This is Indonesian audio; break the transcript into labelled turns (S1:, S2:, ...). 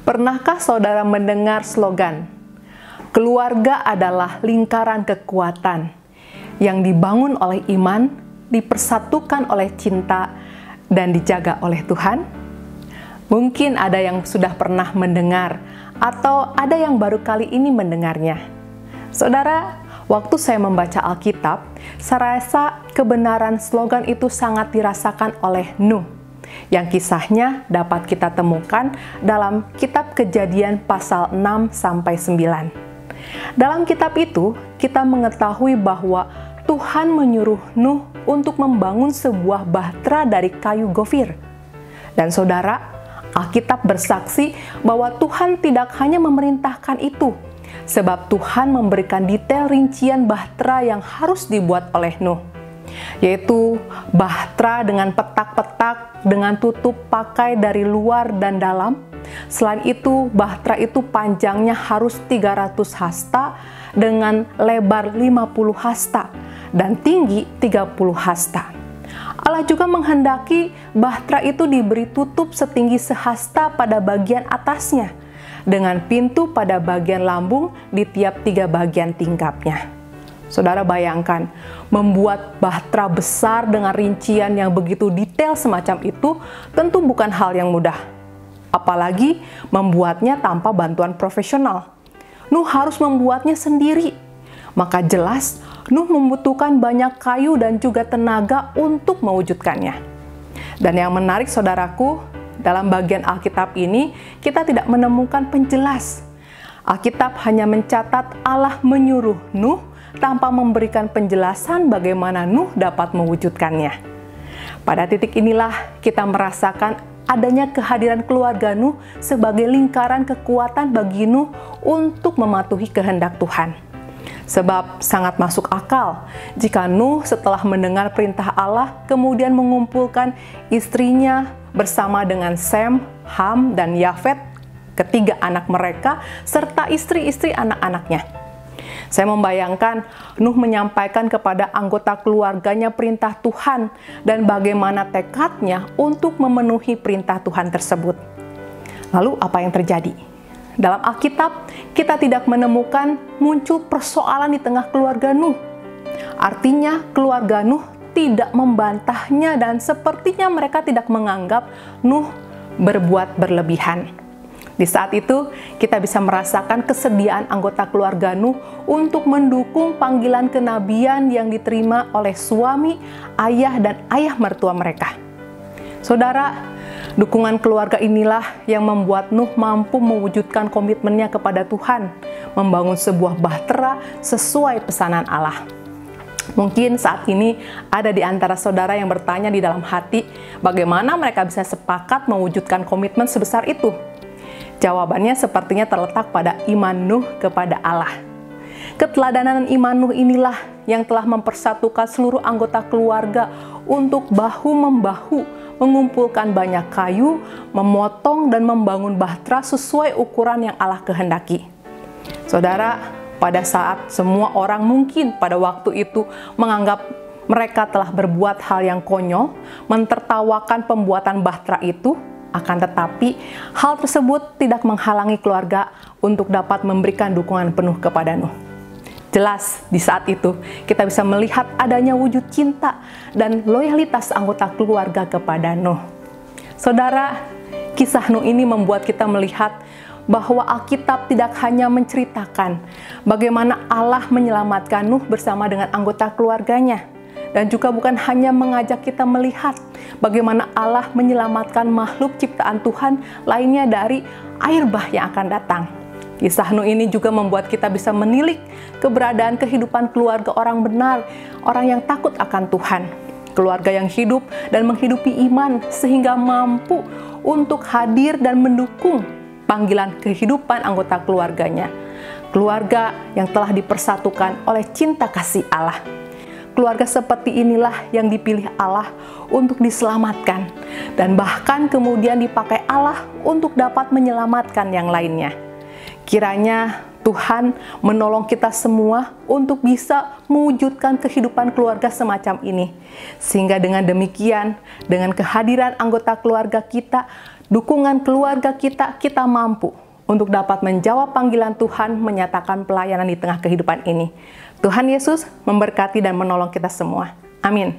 S1: Pernahkah saudara mendengar slogan, keluarga adalah lingkaran kekuatan yang dibangun oleh iman, dipersatukan oleh cinta, dan dijaga oleh Tuhan? Mungkin ada yang sudah pernah mendengar, atau ada yang baru kali ini mendengarnya. Saudara, waktu saya membaca Alkitab, saya rasa kebenaran slogan itu sangat dirasakan oleh Nuh, yang kisahnya dapat kita temukan dalam kitab Kejadian pasal 6-9. Dalam kitab itu, kita mengetahui bahwa Tuhan menyuruh Nuh untuk membangun sebuah bahtera dari kayu gofir. Dan saudara, Alkitab bersaksi bahwa Tuhan tidak hanya memerintahkan itu, sebab Tuhan memberikan detail rincian bahtera yang harus dibuat oleh Nuh, yaitu bahtera dengan petak-petak dengan tutup pakai dari luar dan dalam. Selain itu, bahtera itu panjangnya harus 300 hasta dengan lebar 50 hasta dan tinggi 30 hasta. Allah juga menghendaki bahtera itu diberi tutup setinggi sehasta pada bagian atasnya, dengan pintu pada bagian lambung di tiap 3 bagian tingkapnya. Saudara bayangkan, membuat bahtera besar dengan rincian yang begitu detail semacam itu tentu bukan hal yang mudah. Apalagi membuatnya tanpa bantuan profesional. Nuh harus membuatnya sendiri. Maka jelas, Nuh membutuhkan banyak kayu dan juga tenaga untuk mewujudkannya. Dan yang menarik saudaraku, dalam bagian Alkitab ini kita tidak menemukan penjelas. Alkitab hanya mencatat Allah menyuruh Nuh tanpa memberikan penjelasan bagaimana Nuh dapat mewujudkannya. Pada titik inilah kita merasakan adanya kehadiran keluarga Nuh sebagai lingkaran kekuatan bagi Nuh untuk mematuhi kehendak Tuhan. Sebab sangat masuk akal jika Nuh setelah mendengar perintah Allah kemudian mengumpulkan istrinya bersama dengan Sem, Ham, dan Yafet, ketiga anak mereka, serta istri-istri anak-anaknya. Saya membayangkan Nuh menyampaikan kepada anggota keluarganya perintah Tuhan dan bagaimana tekadnya untuk memenuhi perintah Tuhan tersebut. Lalu apa yang terjadi? Dalam Alkitab, kita tidak menemukan muncul persoalan di tengah keluarga Nuh. Artinya, keluarga Nuh tidak membantahnya dan sepertinya mereka tidak menganggap Nuh berbuat berlebihan. Di saat itu, kita bisa merasakan kesediaan anggota keluarga Nuh untuk mendukung panggilan kenabian yang diterima oleh suami, ayah, dan ayah mertua mereka. Saudara, dukungan keluarga inilah yang membuat Nuh mampu mewujudkan komitmennya kepada Tuhan, membangun sebuah bahtera sesuai pesanan Allah. Mungkin saat ini ada di antara saudara yang bertanya di dalam hati, bagaimana mereka bisa sepakat mewujudkan komitmen sebesar itu? Jawabannya sepertinya terletak pada iman Nuh kepada Allah. Keteladanan iman Nuh inilah yang telah mempersatukan seluruh anggota keluarga untuk bahu-membahu mengumpulkan banyak kayu, memotong dan membangun bahtera sesuai ukuran yang Allah kehendaki. Saudara, pada saat semua orang mungkin pada waktu itu menganggap mereka telah berbuat hal yang konyol, mentertawakan pembuatan bahtera itu, akan tetapi hal tersebut tidak menghalangi keluarga untuk dapat memberikan dukungan penuh kepada Nuh. Jelas di saat itu kita bisa melihat adanya wujud cinta dan loyalitas anggota keluarga kepada Nuh. Saudara, kisah Nuh ini membuat kita melihat bahwa Alkitab tidak hanya menceritakan bagaimana Allah menyelamatkan Nuh bersama dengan anggota keluarganya, dan juga bukan hanya mengajak kita melihat bagaimana Allah menyelamatkan makhluk ciptaan Tuhan lainnya dari air bah yang akan datang. Kisah Nuh ini juga membuat kita bisa menilik keberadaan kehidupan keluarga orang benar, orang yang takut akan Tuhan. Keluarga yang hidup dan menghidupi iman sehingga mampu untuk hadir dan mendukung panggilan kehidupan anggota keluarganya. Keluarga yang telah dipersatukan oleh cinta kasih Allah. Keluarga seperti inilah yang dipilih Allah untuk diselamatkan dan bahkan kemudian dipakai Allah untuk dapat menyelamatkan yang lainnya. Kiranya Tuhan menolong kita semua untuk bisa mewujudkan kehidupan keluarga semacam ini. Sehingga dengan demikian, dengan kehadiran anggota keluarga kita, dukungan keluarga kita, kita mampu untuk dapat menjawab panggilan Tuhan menyatakan pelayanan di tengah kehidupan ini. Tuhan Yesus memberkati dan menolong kita semua. Amin.